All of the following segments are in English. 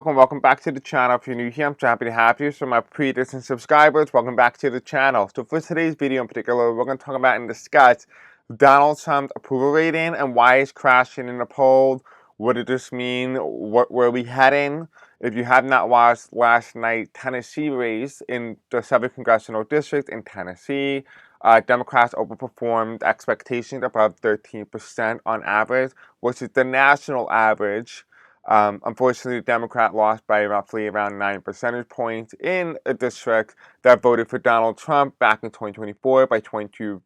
and welcome back to the channel. If you're new here, I'm so happy to have you. So my pre-existing subscribers, welcome back to the channel. So for today's video in particular, we're going to talk about and discuss Donald Trump's approval rating and why it's crashing in the polls. What did this mean? Where are we heading? If you have not watched last night's Tennessee race in the 7th Congressional District in Tennessee, Democrats overperformed expectations above 13% on average, which is the national average. Unfortunately, the Democrat lost by roughly around 9 percentage points in a district that voted for Donald Trump back in 2024 by 22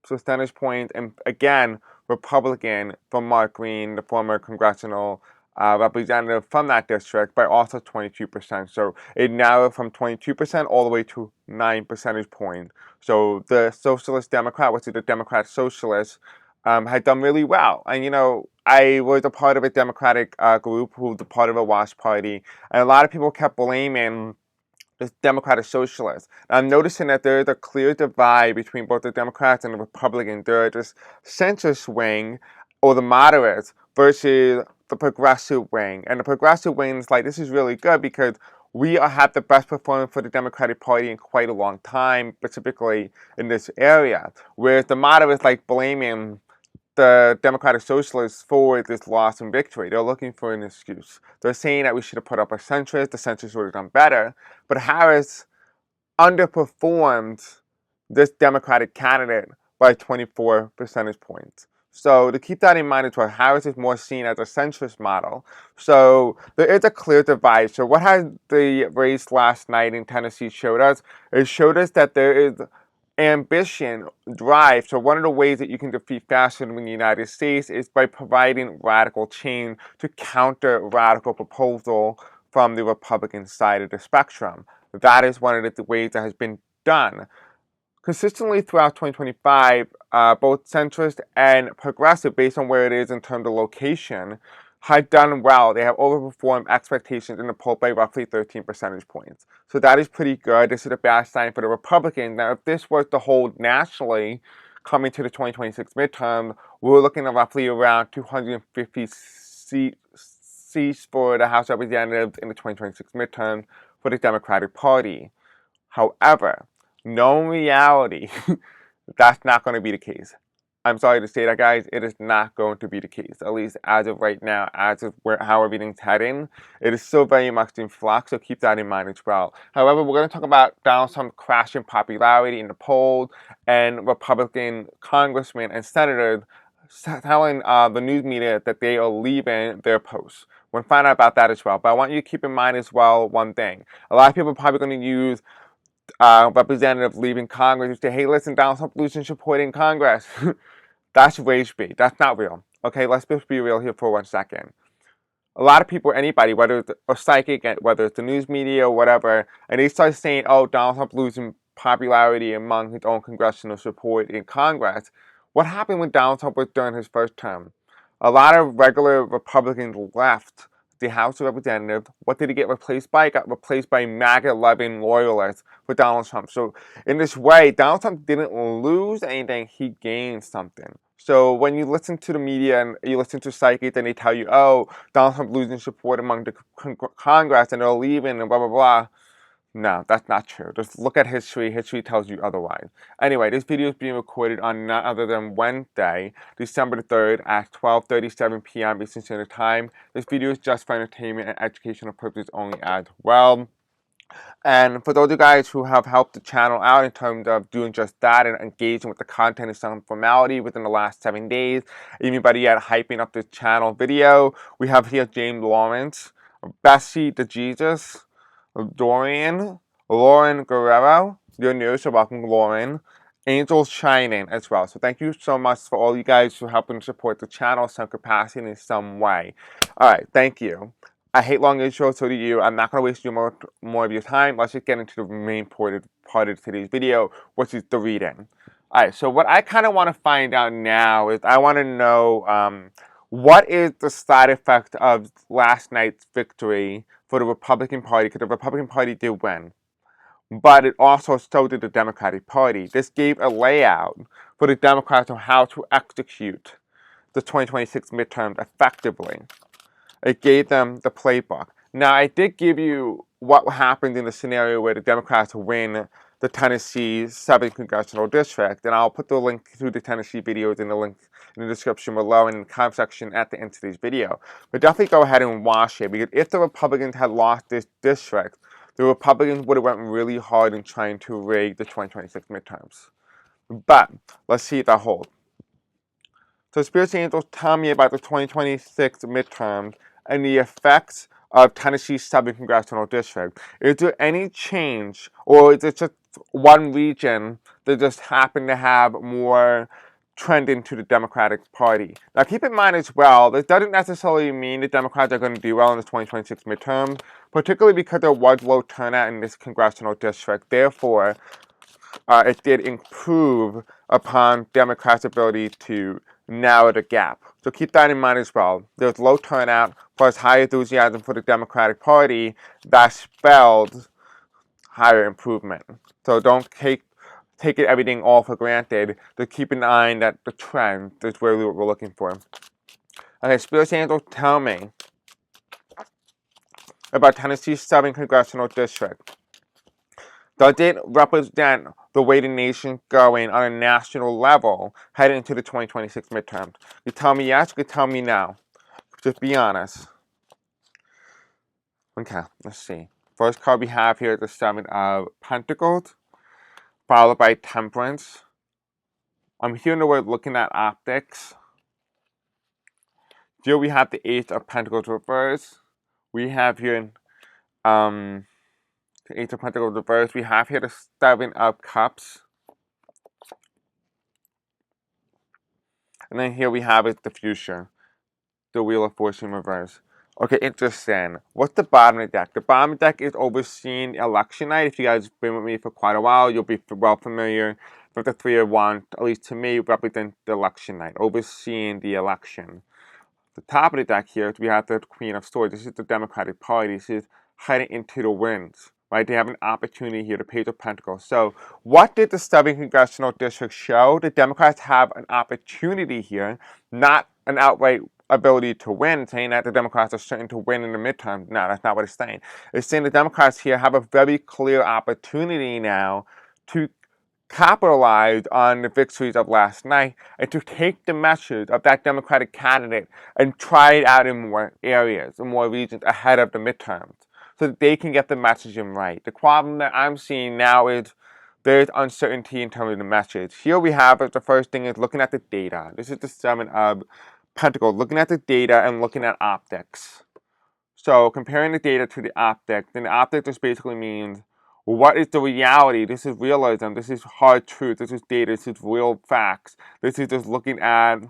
percentage points. And again, Republican from Mark Green, the former congressional representative from that district, by also 22%. So it narrowed from 22% all the way to 9 percentage points. So the Socialist Democrat, which is the Democrat Socialist, had done really well. And, you know, I was a part of a Democratic group who was a part of a WASP party, and a lot of people kept blaming the Democratic Socialists. And I'm noticing that there's a clear divide between both the Democrats and the Republicans. There's this census wing, or the moderates, versus the progressive wing. And the progressive wing is like, this is really good because we have the best performance for the Democratic Party in quite a long time, specifically in this area. Whereas the moderates like blaming the Democratic Socialists for this loss and victory. They're looking for an excuse. They're saying that we should have put up a census, the census would have done better. But Harris underperformed this Democratic candidate by 24 percentage points. So to keep that in mind as well, Harris is more seen as a centrist model. So there is a clear divide. So what has the race last night in Tennessee showed us? It showed us that there is ambition, drive. So one of the ways that you can defeat fascism in the United States is by providing radical change to counter radical proposal from the Republican side of the spectrum. That is one of the ways that has been done. Consistently throughout 2025, both centrist and progressive, based on where it is in terms of location, have done well. They have overperformed expectations in the poll by roughly 13 percentage points. So that is pretty good. This is a bad sign for the Republicans. Now, if this was to hold nationally, coming to the 2026 midterm, we're looking at roughly around 250 seats for the House of Representatives in the 2026 midterm for the Democratic Party. However, known reality, that's not going to be the case. I'm sorry to say that, guys. It is not going to be the case, at least as of right now, as of how everything's heading. It is still very much in flux, so keep that in mind as well. However, we're going to talk about Donald Trump's crash in popularity in the polls and Republican congressmen and senators telling the news media that they are leaving their posts. We'll find out about that as well. But I want you to keep in mind as well one thing. A lot of people are probably going to use representative leaving Congress and say, hey, listen, Donald Trump losing support in Congress. That's rage bait. That's not real. Okay, let's just be real here for 1 second. A lot of people, anybody, whether it's a psychic, whether it's the news media or whatever, and they start saying, oh, Donald Trump losing popularity among his own congressional support in Congress. What happened when Donald Trump was during his first term? A lot of regular Republicans left the House of Representatives. What did he get replaced by? It got replaced by MAGA-loving loyalists for Donald Trump. So in this way, Donald Trump didn't lose anything, he gained something. So when you listen to the media and you listen to psychics and they tell you, oh, Donald Trump losing support among the Congress and they're leaving and blah, blah, blah. No, that's not true. Just look at history. History tells you otherwise. Anyway, this video is being recorded on none other than Wednesday, December the 3rd at 12:37 p.m. Eastern Standard Time. This video is just for entertainment and educational purposes only as well. And for those of you guys who have helped the channel out in terms of doing just that and engaging with the content and some formality within the last 7 days, even better yet, hyping up this channel video, we have here James Lawrence, Bessie the Jesus, Dorian, Lauren Guerrero, you're new, so welcome Lauren. Angels Shining as well. So thank you so much for all you guys who helping support the channel some capacity in some way. Alright, thank you. I hate long intros, so do you. I'm not going to waste more of your time. Let's just get into the main part of today's video, which is the reading. Alright, so what I kind of want to find out now is I want to know what is the side effect of last night's victory for the Republican Party, because the Republican Party did win. But it also so did the Democratic Party. This gave a layout for the Democrats on how to execute the 2026 midterms effectively. It gave them the playbook. Now, I did give you what happened in the scenario where the Democrats win the Tennessee 7th Congressional District, and I'll put the link to the Tennessee videos in the link in the description below and in the comment section at the end of today's video. But definitely go ahead and watch it, because if the Republicans had lost this district, the Republicans would have went really hard in trying to rig the 2026 midterms. But let's see if that holds. So Spirit Angels, tell me about the 2026 midterms and the effects of Tennessee's 7th Congressional District. Is there any change, or is it just one region that just happened to have more trend into the Democratic Party? Now keep in mind as well, this doesn't necessarily mean the Democrats are going to do well in the 2026 midterms, particularly because there was low turnout in this congressional district. Therefore, it did improve upon Democrats' ability to narrow the gap. So keep that in mind as well. There's low turnout plus high enthusiasm for the Democratic Party that spelled higher improvement. So don't take it everything all for granted. Just keep an eye on that the trend is where we're looking for. Okay, Spirit Angels, tell me about Tennessee's 7th Congressional District. Does it represent the way the nation's going on a national level heading into the 2026 midterms? You tell me yes, you tell me no. Just be honest. Okay, let's see. First card we have here is the 7 of Pentacles, followed by Temperance. I'm hearing the word looking at optics. Here we have the 8 of Pentacles reverse. We have here the 8 of Pentacles reverse. We have here the 7 of Cups. And then here we have it, the future. The Wheel of Fortune reverse. Okay, interesting. What's the bottom of the deck? The bottom of the deck is overseeing election night. If you guys have been with me for quite a while, you'll be well familiar with the 3 of Wands, at least to me, represent the election night, overseeing the election. The top of the deck here, we have the Queen of Swords. This is the Democratic Party. This is heading into the winds, right? They have an opportunity here, the Page of Pentacles. So what did the 7th Congressional District show? The Democrats have an opportunity here, not an outright ability to win, saying that the Democrats are certain to win in the midterm. No, that's not what it's saying. It's saying the Democrats here have a very clear opportunity now to capitalize on the victories of last night and to take the message of that Democratic candidate and try it out in more areas, in more regions ahead of the midterms so that they can get the messaging right. The problem that I'm seeing now is there's uncertainty in terms of the message. Here we have the first thing is looking at the data. This is the 7 of Pentacles, looking at the data and looking at optics. So comparing the data to the optics, then the optics just basically means what is the reality? This is realism. This is hard truth. This is data. This is real facts. This is just looking at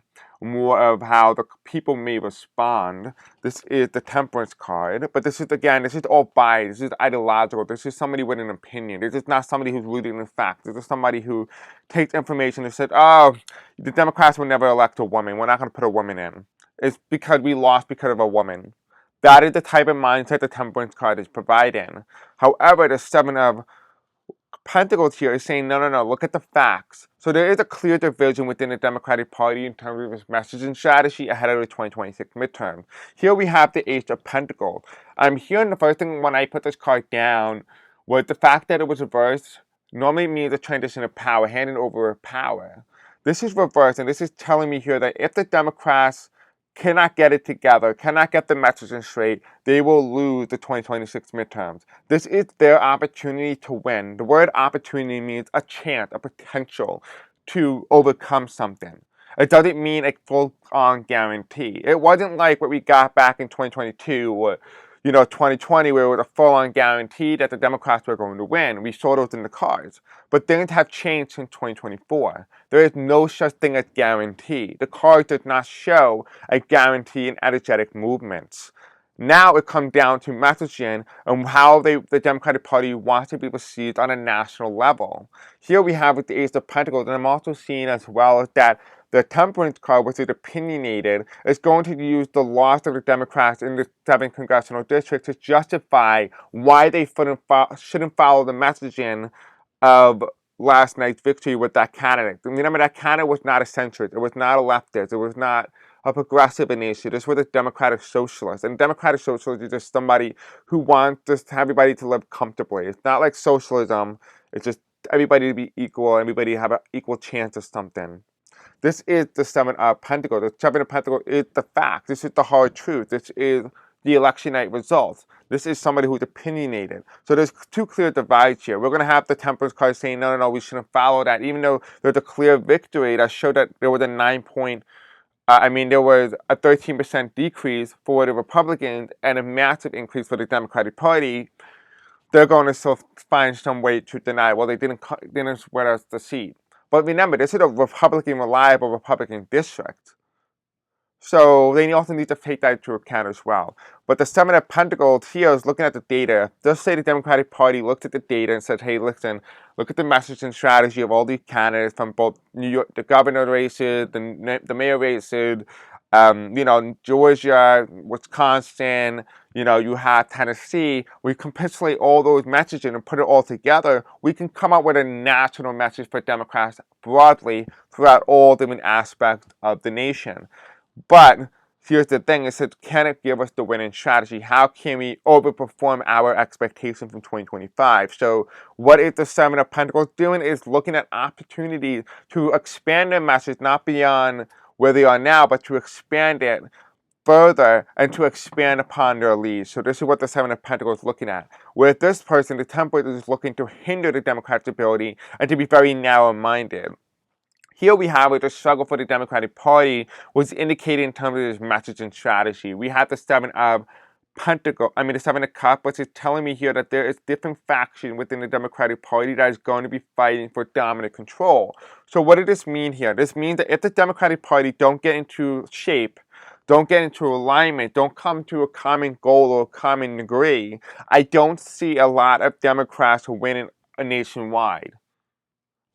more of how the people may respond. This is the Temperance card. But this is, again, this is all biased. This is ideological. This is somebody with an opinion. This is not somebody who's rooted in facts. This is somebody who takes information and says, oh, the Democrats will never elect a woman. We're not going to put a woman in. It's because we lost because of a woman. That is the type of mindset the Temperance card is providing. However, the 7 of Pentacles here is saying, no, look at the facts. So there is a clear division within the Democratic Party in terms of its messaging strategy ahead of the 2026 midterm. Here we have the Ace of Pentacles. I'm hearing the first thing when I put this card down was the fact that it was reversed normally means a transition of power, handing over of power. This is reversed, and this is telling me here that if the Democrats cannot get it together, cannot get the messaging straight, they will lose the 2026 midterms. This is their opportunity to win. The word opportunity means a chance, a potential to overcome something. It doesn't mean a full-on guarantee. It wasn't like what we got back in 2022 or 2020, where it was a full-on guarantee that the Democrats were going to win. We saw those in the cards. But things have changed in 2024. There is no such thing as guarantee. The cards does not show a guarantee in energetic movements. Now it comes down to messaging and how the Democratic Party wants to be perceived on a national level. Here we have with the Ace of Pentacles, and I'm also seeing as well that the Temperance card, which is opinionated, is going to use the loss of the Democrats in the 7th Congressional District to justify why they shouldn't follow the messaging of last night's victory with that candidate. Remember, that candidate was not a centrist. It was not a leftist. It was not a progressive initiative. This was a democratic socialist. And democratic socialist is just somebody who wants just everybody to live comfortably. It's not like socialism. It's just everybody to be equal, everybody to have an equal chance of something. This is the Seven of Pentacles. The Seven of Pentacles is the fact. This is the hard truth. This is the election night results. This is somebody who's opinionated. So there's two clear divides here. We're going to have the Temperance card saying, no, we shouldn't follow that, even though there's a clear victory that showed that there was a there was a 13% decrease for the Republicans and a massive increase for the Democratic Party. They're going to still find some way to deny, well, they didn't swear us the seat. But remember, this is a reliable Republican district. So they also need to take that into account as well. But the Seven of Pentacles here is looking at the data. Just say the Democratic Party looked at the data and said, hey, listen, look at the message and strategy of all these candidates from both New York, the governor races, the mayor races, Georgia, Wisconsin, you have Tennessee. We capitulate all those messages and put it all together. We can come up with a national message for Democrats broadly throughout all different aspects of the nation. But here's the thing, it says, can it give us the winning strategy? How can we overperform our expectations from 2025? So what is the Seven of Pentacles doing is looking at opportunities to expand their message, not beyond where they are now, but to expand it further and to expand upon their lead. So this is what the Seven of Pentacles is looking at. With this person, the Temperance is looking to hinder the Democrats' ability and to be very narrow-minded. Here we have the struggle for the Democratic Party was indicated in terms of this message and strategy. We have the Seven of the Seven of Cups, which is telling me here that there is different faction within the Democratic Party that is going to be fighting for dominant control. So what does this mean here? This means that if the Democratic Party don't get into shape, don't get into alignment, don't come to a common goal or a common degree, I don't see a lot of Democrats winning nationwide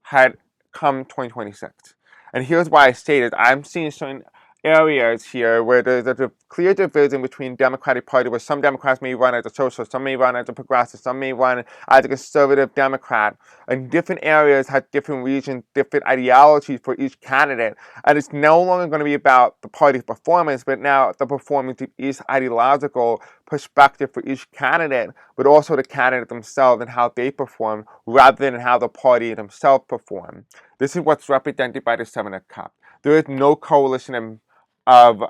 had come 2026. And here's why I stated I'm seeing certain areas here where there's a clear division between Democratic Party, where some Democrats may run as a socialist, some may run as a progressive, some may run as a conservative Democrat. And different areas have different regions, different ideologies for each candidate. And it's no longer going to be about the party's performance, but now the performance of each ideological perspective for each candidate, but also the candidate themselves and how they perform rather than how the party themselves perform. This is what's represented by the Seven of Cups. There is no coalition of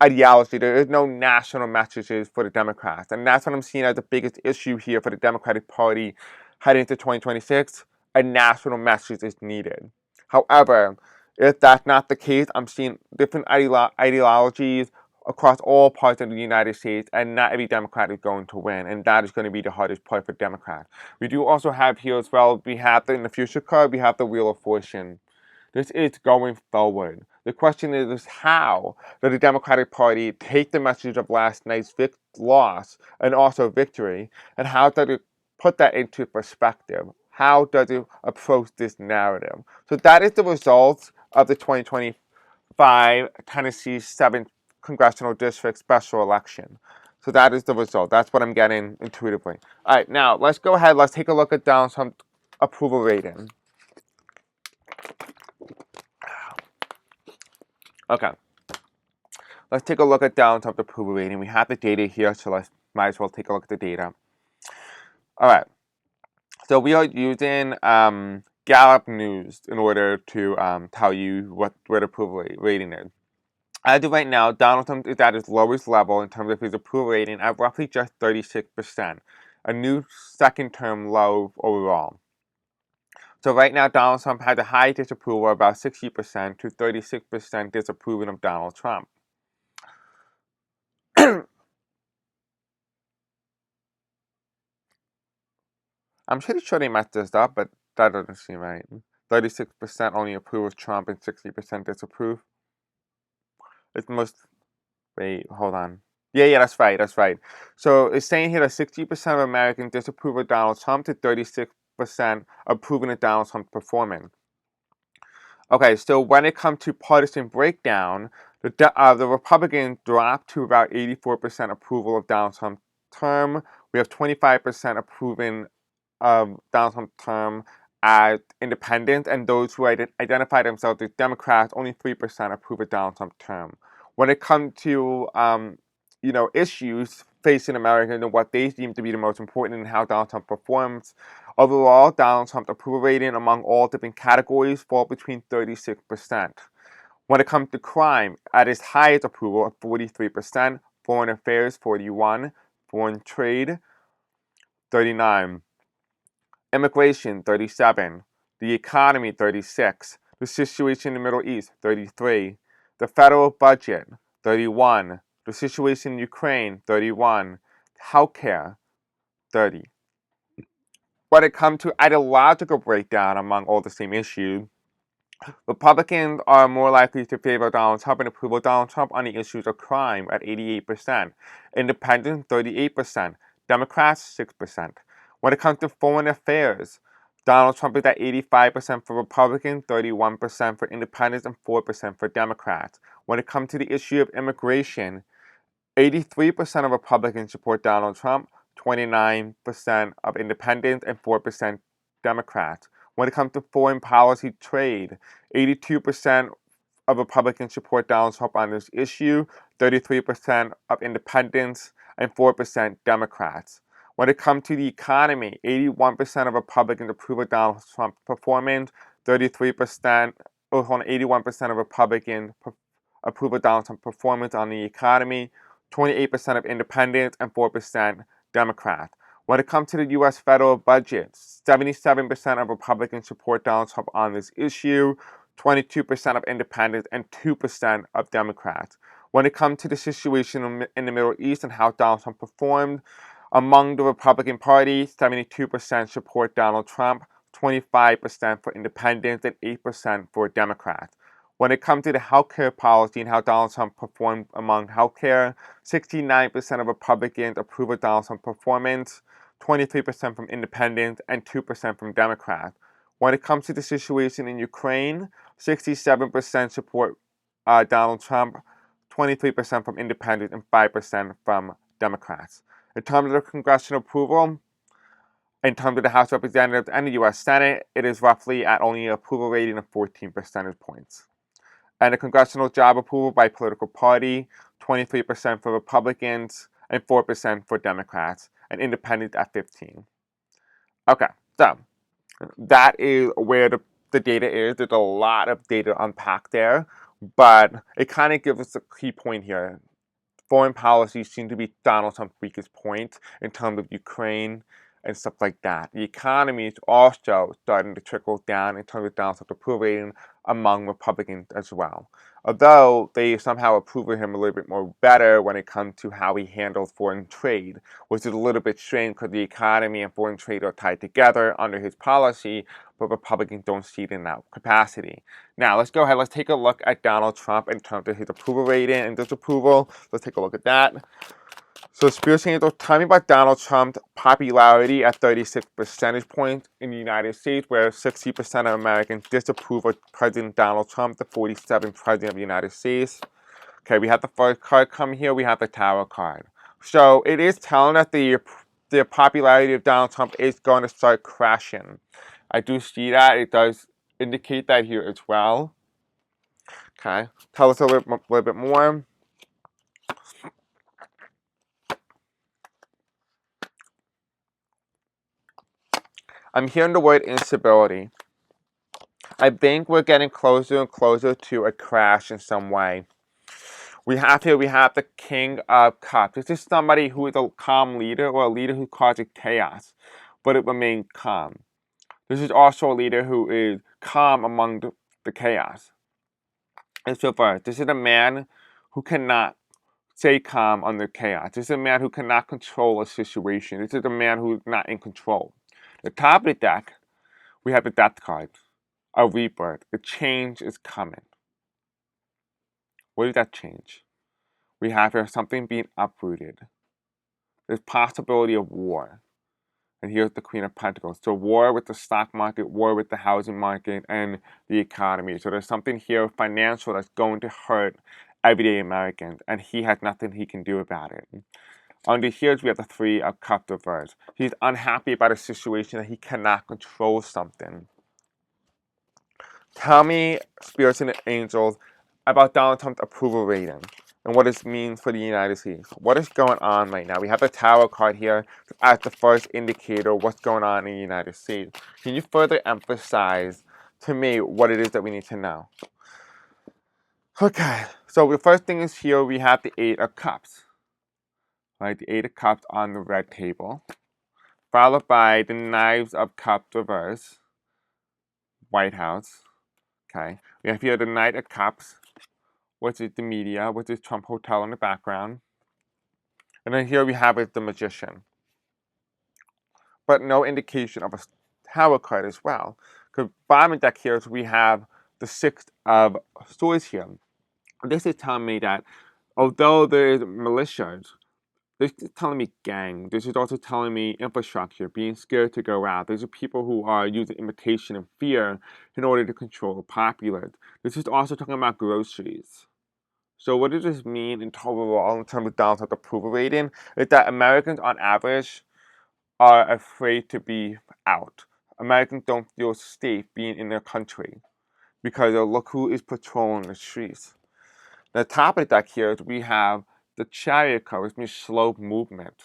ideology. There is no national messages for the Democrats. And that's what I'm seeing as the biggest issue here for the Democratic Party heading into 2026. A national message is needed. However, if that's not the case, I'm seeing different ideologies across all parts of the United States, and not every Democrat is going to win, and that is going to be the hardest part for Democrats. We do also have here as well, in the future card, we have the Wheel of Fortune. This is going forward. The question is how does the Democratic Party take the message of last night's loss and also victory, and how does it put that into perspective? How does it approach this narrative? So that is the results of the 2025 Tennessee 7th Congressional District special election. So that is the result. That's what I'm getting intuitively. All right, now let's go ahead. Let's take a look at Donald Trump's approval rating. Okay. Let's take a look at Donald Trump's approval rating. We have the data here, so let's might as well take a look at the data. All right. So we are using Gallup News in order to tell you where the approval rating is. As of right now, Donald Trump is at his lowest level in terms of his approval rating at roughly just 36%, a new second-term low overall. So right now, Donald Trump has a high disapproval, about 60% to 36% disapproving of Donald Trump. I'm pretty sure they messed this up, but that doesn't seem right. 36% only approve of Trump and 60% disapprove. It's most... Wait, hold on. Yeah, that's right. So it's saying here that 60% of Americans disapprove of Donald Trump to 36% approving of Donald Trump's performance. Okay, so when it comes to partisan breakdown, the Republicans dropped to about 84% approval of Donald Trump's term. We have 25% approving of Donald Trump's term, as independents, and those who identify themselves as Democrats, only 3% approve a Donald Trump term. When it comes to issues facing Americans and what they deem to be the most important and how Donald Trump performs, overall, Donald Trump's approval rating among all different categories fall between 36%. When it comes to crime, at its highest approval of 43%, foreign affairs 41%, foreign trade 39%, immigration 37%, the economy 36%, the situation in the Middle East 33%, the federal budget 31%, the situation in Ukraine 31%, healthcare 30%. When it comes to ideological breakdown among all the same issues, Republicans are more likely to favor Donald Trump and approve of Donald Trump on the issues of crime at 88%, Independents 38%, Democrats 6%. When it comes to foreign affairs, Donald Trump is at 85% for Republicans, 31% for Independents, and 4% for Democrats. When it comes to the issue of immigration, 83% of Republicans support Donald Trump, 29% of Independents, and 4% Democrats. When it comes to foreign policy trade, 82% of Republicans support Donald Trump on this issue, 33% of Independents, and 4% Democrats. When it comes to the economy, 81% of Republicans approve of Donald Trump's performance, 81% of Republicans approve of Donald Trump's performance on the economy, 28% of Independents, and 4% Democrats. When it comes to the U.S. federal budget, 77% of Republicans support Donald Trump on this issue, 22% of Independents, and 2% of Democrats. When it comes to the situation in the Middle East and how Donald Trump performed, among the Republican Party, 72% support Donald Trump, 25% for Independents, and 8% for Democrats. When it comes to the healthcare policy and how Donald Trump performed among healthcare, 69% of Republicans approve of Donald Trump's performance, 23% from Independents, and 2% from Democrats. When it comes to the situation in Ukraine, 67% support Donald Trump, 23% from Independents, and 5% from Democrats. In terms of the congressional approval, in terms of the House of Representatives and the U.S. Senate, it is roughly at only an approval rating of 14 percentage points. And the congressional job approval by political party, 23% for Republicans and 4% for Democrats, and Independents at 15%. Okay, so that is where the data is. There's a lot of data to unpack there, but it kind of gives us a key point here. Foreign policy seems to be Donald Trump's weakest point in terms of Ukraine and stuff like that. The economy is also starting to trickle down in terms of Donald Trump's approval rating among Republicans as well. Although they somehow approve of him a little bit more better when it comes to how he handles foreign trade, which is a little bit strange because the economy and foreign trade are tied together under his policy, but Republicans don't see it in that capacity. Now, let's go ahead. Let's take a look at Donald Trump in terms of his approval rating and disapproval. Let's take a look at that. So Spears Angel, tell me about Donald Trump's popularity at 36 percentage points in the United States, where 60% of Americans disapprove of President Donald Trump, the 47th President of the United States. Okay, we have the first card come here. We have the Tower card. So it is telling us the popularity of Donald Trump is going to start crashing. I do see that. It does indicate that here as well. Okay, tell us a little bit more. I'm hearing the word instability. I think we're getting closer and closer to a crash in some way. We have the King of Cups. This is somebody who is a calm leader or a leader who causes chaos, but it remains calm. This is also a leader who is calm among the chaos. It's reversed. This is a man who cannot stay calm under chaos. This is a man who cannot control a situation. This is a man who is not in control. The top of the deck, we have the Death card. A rebirth. The change is coming. What is that change? We have here something being uprooted. There's possibility of war. And here's the Queen of Pentacles. So war with the stock market, war with the housing market, and the economy. So there's something here financial that's going to hurt everyday Americans. And he has nothing he can do about it. Under here, we have the Three of Cups reversed. He's unhappy about a situation that he cannot control something. Tell me, spirits and angels, about Donald Trump's approval rating and what this means for the United States. What is going on right now? We have the Tower card here as the first indicator of what's going on in the United States. Can you further emphasize to me what it is that we need to know? Okay, so the first thing is here we have the Eight of Cups. Right, the Eight of Cups on the red table, followed by the Knives of Cups reverse, White House. Okay, we have here the Knight of Cups, which is the media, which is Trump Hotel in the background. And then here we have it, the Magician. But no indication of a Tower card as well. Because bottom of the deck here is we have the Six of Swords here. This is telling me that although there is militias, this is telling me gang. This is also telling me infrastructure, being scared to go out. These are people who are using imitation and fear in order to control the populace. This is also talking about groceries. So what does this mean in overall in terms of Donald Trump's approval rating? Is that Americans on average are afraid to be out. Americans don't feel safe being in their country because look who is patrolling the streets. The top of the deck here is we have the chariot card, which means slow movement.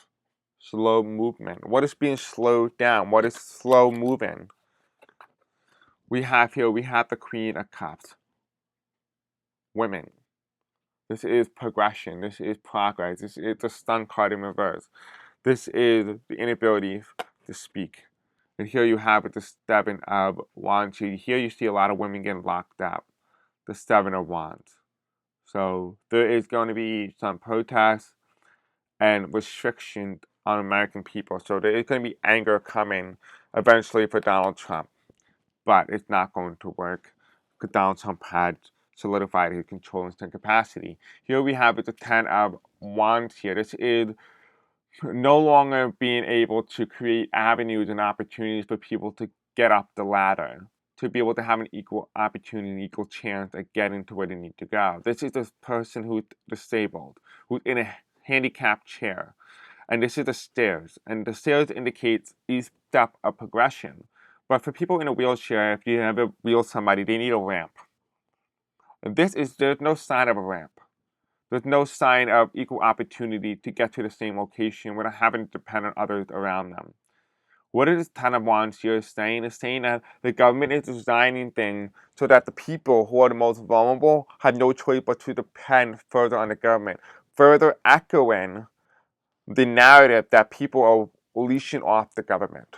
Slow movement. What is being slowed down? What is slow moving? We have the Queen of Cups. Women. This is progression. This is progress. This is the Sun card in reverse. This is the inability to speak. And here you have it, the Seven of Wands. Here you see a lot of women getting locked up. The Seven of Wands. So there is going to be some protests and restrictions on American people. So there is going to be anger coming eventually for Donald Trump. But it's not going to work because Donald Trump had solidified his control and capacity. Here we have the Ten of Wands here. This is no longer being able to create avenues and opportunities for people to get up the ladder, to be able to have an equal opportunity, equal chance at getting to where they need to go. This is the person who's disabled, who's in a handicapped chair. And this is the stairs. And the stairs indicates each step of progression. But for people in a wheelchair, if you ever wheel somebody, they need a ramp. And there's no sign of a ramp. There's no sign of equal opportunity to get to the same location without having to depend on others around them. What is Ten of Wands here saying? Is saying that the government is designing things so that the people who are the most vulnerable have no choice but to depend further on the government, further echoing the narrative that people are leashing off the government.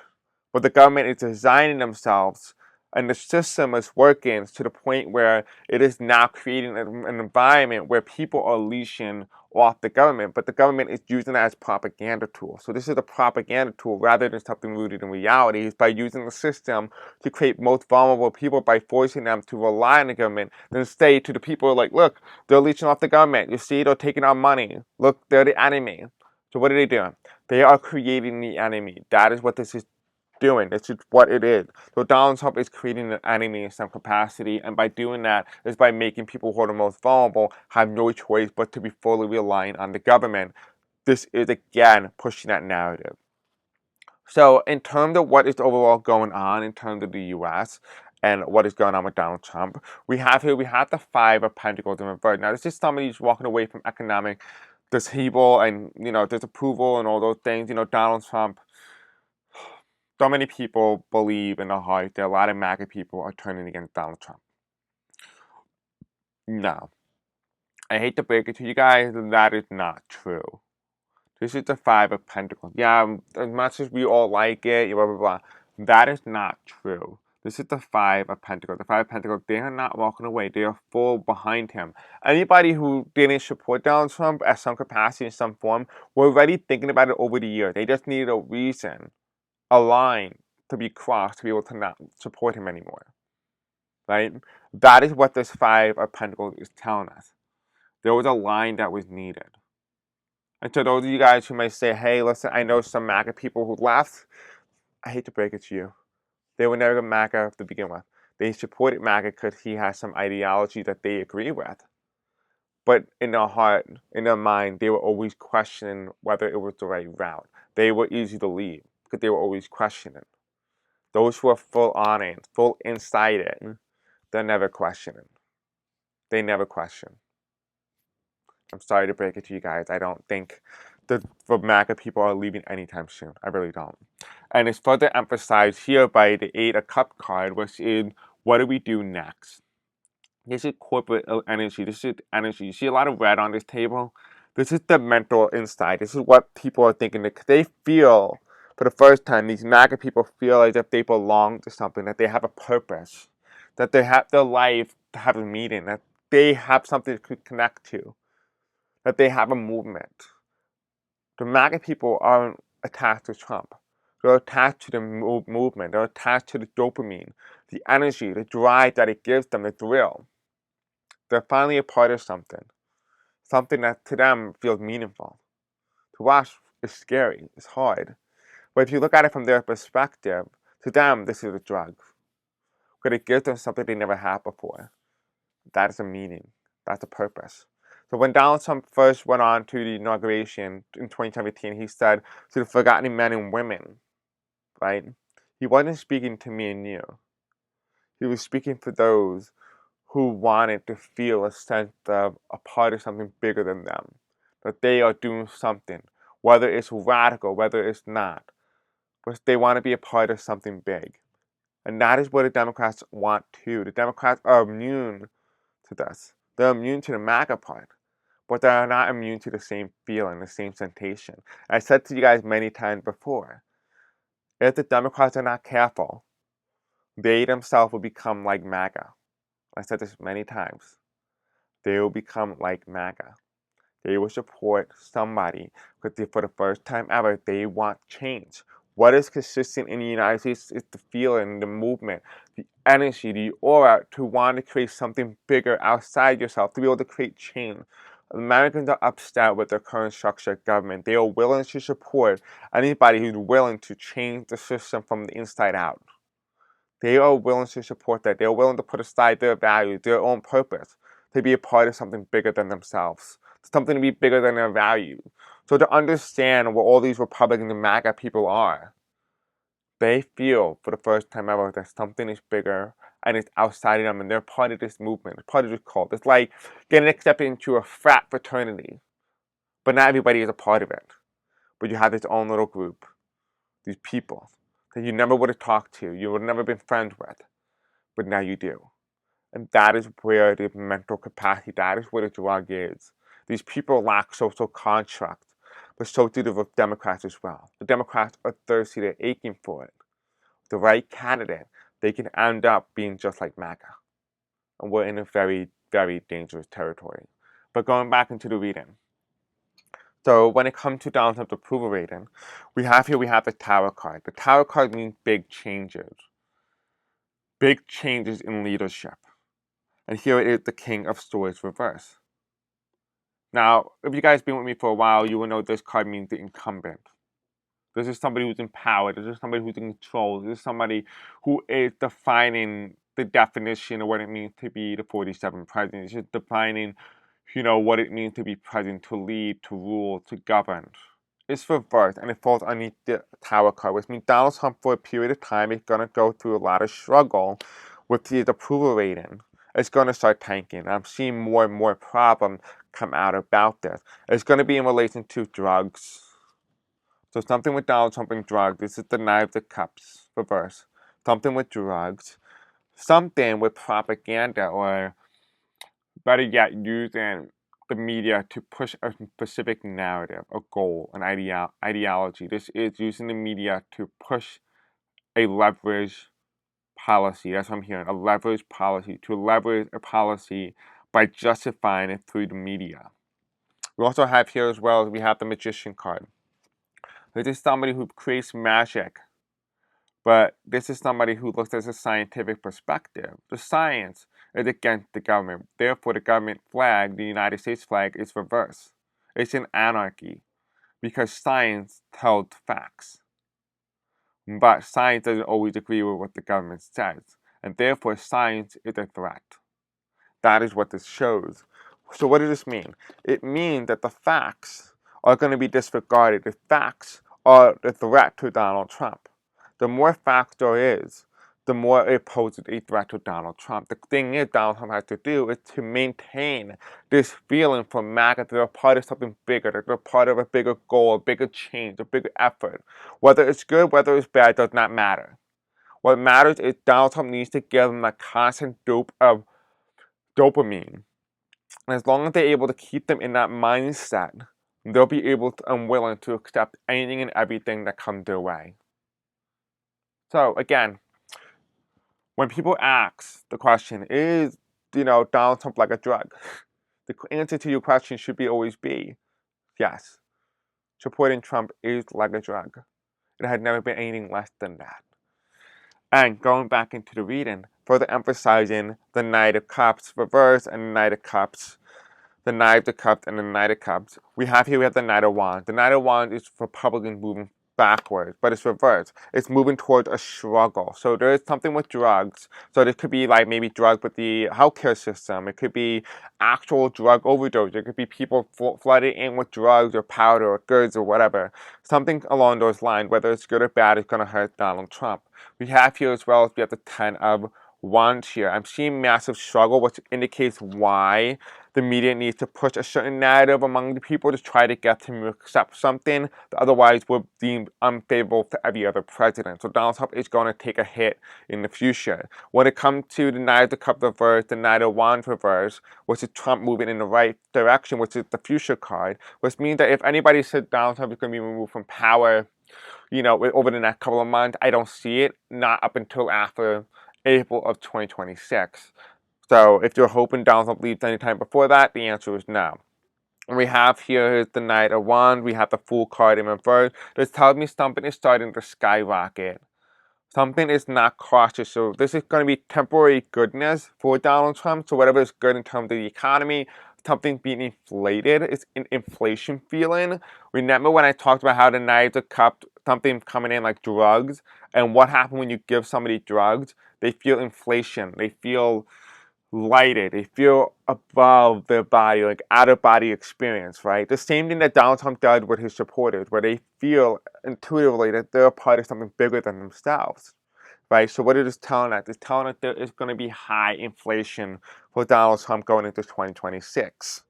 But the government is designing themselves and the system is working to the point where it is now creating an environment where people are leashing off the government, but the government is using it as propaganda tool. So this is a propaganda tool rather than something rooted in reality. It's by using the system to create most vulnerable people by forcing them to rely on the government, then say to the people like, look, they're leeching off the government. You see, they're taking our money. Look, they're the enemy. So what are they doing? They are creating the enemy. That is what this is doing. This is what it is. So Donald Trump is creating an enemy in some capacity, and by doing that is by making people who are the most vulnerable have no choice but to be fully reliant on the government. This is again pushing that narrative. So in terms of what is overall going on in terms of the U.S. and what is going on with Donald Trump, we have the Five of Pentacles in reverse. Now this is somebody who's walking away from economic disable and disapproval and all those things. Donald Trump. So many people believe in the heart that a lot of MAGA people are turning against Donald Trump. No. I hate to break it to you guys, that is not true. This is the Five of Pentacles. Yeah, as much as we all like it, blah, blah, blah. That is not true. This is the Five of Pentacles. The Five of Pentacles, they are not walking away. They are full behind him. Anybody who didn't support Donald Trump at some capacity, in some form, were already thinking about it over the years. They just needed a reason, a line to be crossed to be able to not support him anymore. Right? That is what this Five of Pentacles is telling us. There was a line that was needed. And to those of you guys who may say, hey, listen, I know some MAGA people who left. I hate to break it to you. They were never MAGA to begin with. They supported MAGA because he has some ideology that they agree with. But in their heart, in their mind, they were always questioning whether it was the right route. They were easy to leave because they were always questioning. Those who are full on it, full inside it, They're never questioning. They never question. I'm sorry to break it to you guys. I don't think the MAGA people are leaving anytime soon. I really don't. And it's further emphasized here by the 8 of Cup card, which is what do we do next? This is corporate energy. This is energy. You see a lot of red on this table. This is the mental insight. This is what people are thinking. They feel, for the first time, these MAGA people feel as if they belong to something, that they have a purpose, that they have their life to have a meaning, that they have something to connect to, that they have a movement. The MAGA people aren't attached to Trump. They're attached to the movement. They're attached to the dopamine, the energy, the drive that it gives them, the thrill. They're finally a part of something. Something that to them feels meaningful. To watch is scary. It's hard. But if you look at it from their perspective, to them, this is a drug. Because it gives them something they never had before. That is a meaning. That's a purpose. So when Donald Trump first went on to the inauguration in 2017, he said to the forgotten men and women, right? He wasn't speaking to me and you. He was speaking for those who wanted to feel a sense of a part of something bigger than them. That they are doing something, whether it's radical, whether it's not. But they want to be a part of something big. And that is what the Democrats want too. The Democrats are immune to this. They're immune to the MAGA part, but they're not immune to the same feeling, the same sensation. I said to you guys many times before, if the Democrats are not careful, they themselves will become like MAGA. I said this many times. They will become like MAGA. They will support somebody because for the first time ever, they want change. What is consistent in the United States is the feeling, the movement, the energy, the aura to want to create something bigger outside yourself, to be able to create change. Americans are upset with their current structure of government. They are willing to support anybody who's willing to change the system from the inside out. They are willing to support that. They are willing to put aside their values, their own purpose, to be a part of something bigger than themselves, something to be bigger than their value. So to understand what all these Republican and MAGA people are, they feel for the first time ever that something is bigger and it's outside of them and they're part of this movement, part of this cult. It's like getting accepted into a frat fraternity, but not everybody is a part of it. But you have this own little group, these people that you never would have talked to, you would have never been friends with, but now you do. And that is where the mental capacity, that is where the drug is. These people lack social construct, but so do the Democrats as well. The Democrats are thirsty, they're aching for it. The right candidate, they can end up being just like MAGA. And we're in a very, very dangerous territory. But going back into the reading. So when it comes to Donald Trump's approval rating, we have the Tower card. The Tower card means big changes. Big changes in leadership. And here it is the King of Swords reverse. Now, if you guys been with me for a while, you will know this card means the incumbent. This is somebody who's in power. This is somebody who's in control. This is somebody who is defining the definition of what it means to be the 47th president. It's just defining, what it means to be president, to lead, to rule, to govern. It's reversed, and it falls underneath the Tower card, which means Donald Trump, for a period of time, is going to go through a lot of struggle with his approval rating. It's going to start tanking. I'm seeing more and more problems come out about this. It's going to be in relation to drugs. So something with Donald Trump and drugs. This is the Knives of Cups reverse. Something with drugs. Something with propaganda, or better yet, using the media to push a specific narrative, a goal, an ideology. This is using the media to push a leverage policy. That's what I'm hearing. A leverage policy. To leverage a policy by justifying it through the media. We also have here as well, we have the Magician card. This is somebody who creates magic, but this is somebody who looks at a scientific perspective. The science is against the government. Therefore, the government flag, the United States flag, is reversed. It's an anarchy because science tells facts. But science doesn't always agree with what the government says, and therefore science is a threat. That is what this shows. So what does this mean? It means that the facts are going to be disregarded. The facts are the threat to Donald Trump. The more facts there is, the more it poses a threat to Donald Trump. The thing is, Donald Trump has to do is to maintain this feeling from MAGA that they're part of something bigger, that they're part of a bigger goal, a bigger change, a bigger effort. Whether it's good, whether it's bad, does not matter. What matters is Donald Trump needs to give them a constant dope of dopamine. And as long as they're able to keep them in that mindset, they'll be able to, and willing to accept anything and everything that comes their way. So again, when people ask the question, is Donald Trump like a drug? The answer to your question should be always be yes. Supporting Trump is like a drug. It had never been anything less than that. And going back into the reading, further emphasizing the Knight of Cups reverse and the Knight of Cups, the Knight of Cups and the Knight of Cups. We have the Knight of Wands. The Knight of Wands is Republican moving backwards, but it's reversed. It's moving towards a struggle. So there is something with drugs. So this could be like maybe drugs with the healthcare system. It could be actual drug overdose. It could be people flooded in with drugs or powder or goods or whatever. Something along those lines, whether it's good or bad, is going to hurt Donald Trump. We have here as well as we have the Ten of Wands here. I'm seeing massive struggle, which indicates why the media needs to push a certain narrative among the people to try to get them to accept something that otherwise would be deemed unfavorable to every other president. So Donald Trump is going to take a hit in the future. When it comes to the Knight of the Cup reverse, the Knight of Wands reverse, which is Trump moving in the right direction, which is the future card, which means that if anybody said Donald Trump is going to be removed from power, over the next couple of months, I don't see it, not up until after April of 2026. So if you're hoping Donald Trump leaves anytime before that, the answer is no. And we have here the Knight of Wands, we have the Fool card in reverse. This tells me something is starting to skyrocket. Something is not cautious. So this is going to be temporary goodness for Donald Trump. So whatever is good in terms of the economy, something being inflated, it's an inflation feeling. Remember when I talked about how the Knight of Cups, something coming in like drugs, and what happens when you give somebody drugs? They feel inflation. They feel lighted. They feel above their body, like out-of-body experience, right? The same thing that Donald Trump did with his supporters, where they feel intuitively that they're a part of something bigger than themselves, right? So what it is telling us? It's telling us there is going to be high inflation for Donald Trump going into 2026.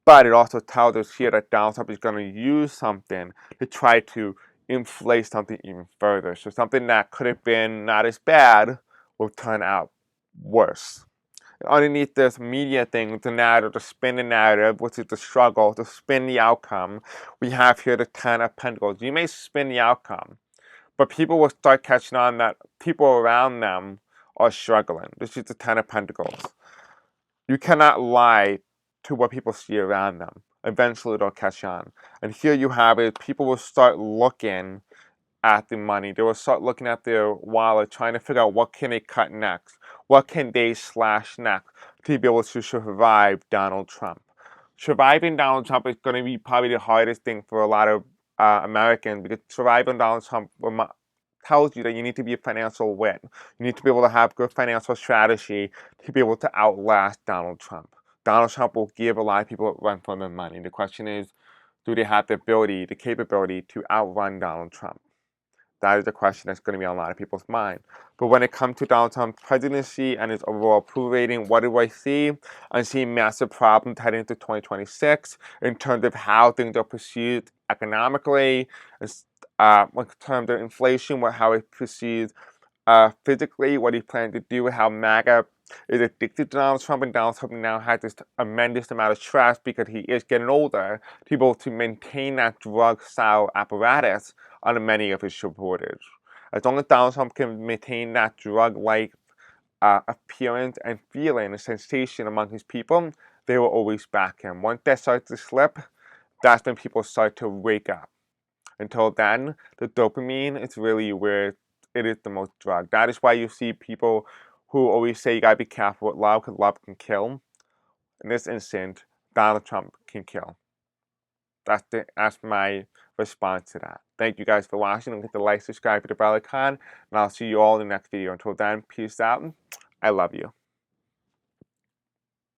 But it also tells us here that Donald Trump is going to use something to try to inflate something even further. So something that could have been not as bad will turn out worse. Underneath this media thing, the narrative, the spin the narrative, which is the struggle, to spin the outcome, we have here the Ten of Pentacles. You may spin the outcome, but people will start catching on that people around them are struggling. This is the Ten of Pentacles. You cannot lie to what people see around them. Eventually they'll catch on. And here you have it, people will start looking at the money. They will start looking at their wallet, trying to figure out what can they cut next. What can they slash next to be able to survive Donald Trump? Surviving Donald Trump is going to be probably the hardest thing for a lot of Americans, because surviving Donald Trump tells you that you need to be a financial win. You need to be able to have good financial strategy to be able to outlast Donald Trump. Donald Trump will give a lot of people a run for their money. The question is, do they have the ability, the capability to outrun Donald Trump? That is the question that's going to be on a lot of people's mind. But when it comes to Donald Trump's presidency and his overall approval rating, what do I see? I see massive problems heading into 2026 in terms of how things are perceived economically, in terms of inflation, how it's perceived physically, what he plans to do, how MAGA is addicted to Donald Trump, and Donald Trump now has this tremendous amount of stress because he is getting older to be able to maintain that drug-style apparatus on many of his supporters. As long as Donald Trump can maintain that drug-like appearance and feeling, a sensation among his people, they will always back him. Once that starts to slip, that's when people start to wake up. Until then, the dopamine is really where it is the most drug. That is why you see people who always say you gotta be careful with love, because love can kill. In this instant, Donald Trump can kill. That's my response to that. Thank you guys for watching. Don't forget to like, subscribe, hit the bell icon, and I'll see you all in the next video. Until then, peace out. I love you.